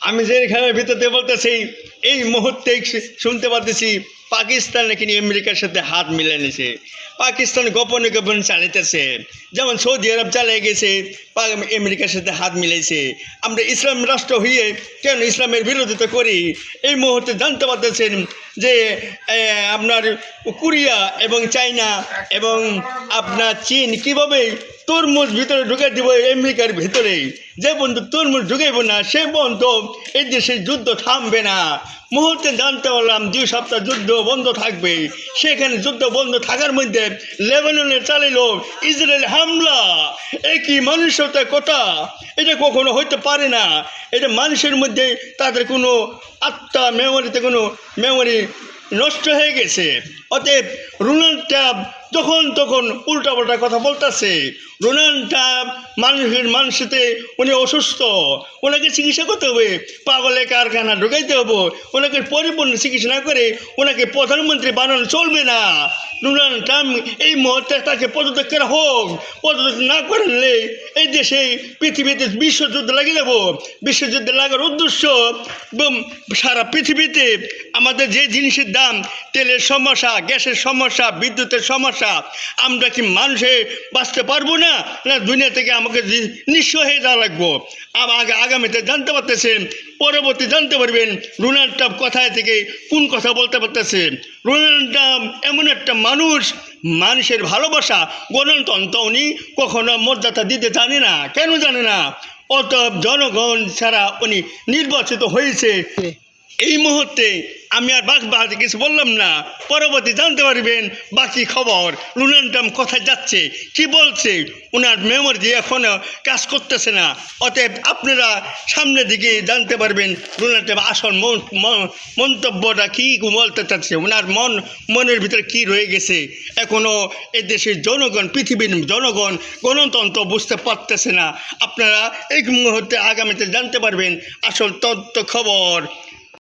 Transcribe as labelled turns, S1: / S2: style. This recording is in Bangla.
S1: আমি যেখানে ভিতরে বলতেছি এই মুহূর্তে শুনতে পারতেছি পাকিস্তান নাকি আমেরিকার সাথে হাত মিলে নিছে। পাকিস্তান গোপনে গোপনে চালাইতেছে, যেমন সৌদি আরব চালিয়ে গেছে, আমেরিকার সাথে হাত মিলাইছে। আমরা ইসলাম রাষ্ট্র হয়ে কেন ইসলামের বিরোধিতা করি? এই মুহূর্তে জানতে পারতেছেন যে আপনার কোরিয়া এবং চায়না এবং আপনার চীন কীভাবে তরমুজ ভিতরে ঢুকে দিব আমেরিকার ভিতরে। যে বন্ধু তরমুজ ঢুকাইব না সে বন্ধ এই দেশের যুদ্ধ থামবে না। মুহূর্তে জানতে পারলাম 2 সপ্তাহ যুদ্ধ বন্ধ থাকবে। সেখানে যুদ্ধ বন্ধ থাকার মধ্যে লেবাননে চালিল ইসরায়েল হামলা। কি মানুষতার কথা! এটা কখনো হইতে পারে না। এটা মানুষের মধ্যে তাদের কোনো আত্মা মেমোরিতে কোনো মেমোরি নষ্ট হয়ে গেছে। অতএব ডোনাল্ড ট্রাম্প যখন তখন উল্টাপাল্টা কথা বলতেছে। ডোনাল্ড ট্রাম্প মানুষেতে উনি অসুস্থ, ওনাকে চিকিৎসা করতে হবে, পাগলের কারখানা ঢুকাইতে হবে। ওনাকে পরিপূর্ণ চিকিৎসা না করে ওনাকে প্রধানমন্ত্রী বানানো চলবে না। ডোনাল্ড ট্রাম্প এই মুহূর্তে তাকে পদত্যাগ করা হোক। পদত্যাগ না করলে এই দেশে পৃথিবীতে বিশ্বযুদ্ধ লাগিয়ে দেব। বিশ্বযুদ্ধ লাগার উদ্দেশ্য সারা পৃথিবীতে আমাদের যে জিনিসের দাম, তেলের সমস্যা, গ্যাসের সমস্যা, বিদ্যুতের সমস্যা, আমরা কি মানুষে বাঁচতে পারবো না? না দুনিয়া থেকে আমাকে নিঃস্ব হয়ে যাওয়া লাগবো। আগামীতে জানতে পারতেছেন, পরবর্তী জানতে পারবেন ডোনাল্ড ট্রাম্প কোথায় থেকে কোন কথা বলতে পারতেছে। ডোনাল্ড ট্রাম্প এমন একটা মানুষ, মানুষের ভালোবাসা, গণতন্ত্র উনি কখনো মর্যাদা দিতে জানে না। কেন জানে না? অত জনগণ ছাড়া উনি নির্বাচিত হয়েছে। এই মুহূর্তে আমি আর বাকি কিছু বললাম না, পরবর্তী জানতে পারবেন বাকি খবর। ডোনাল্ড ট্রাম্প কোথায় যাচ্ছে, কি বলছে, ওনার মেমোরি দিয়ে এখনও কাজ করতেছে না। অতএব আপনারা সামনের দিকে জানতে পারবেন ডোনাল্ড ট্রাম্প আসল মন্তব্যটা কী বলতে চাচ্ছে, ওনার মনের ভিতরে কি রয়ে গেছে। এখনও এদেশের জনগণ, পৃথিবীর জনগণ গণতন্ত্র বুঝতে পারতেছে না। আপনারা এই মুহূর্তে আগামীতে জানতে পারবেন আসল তথ্য খবর।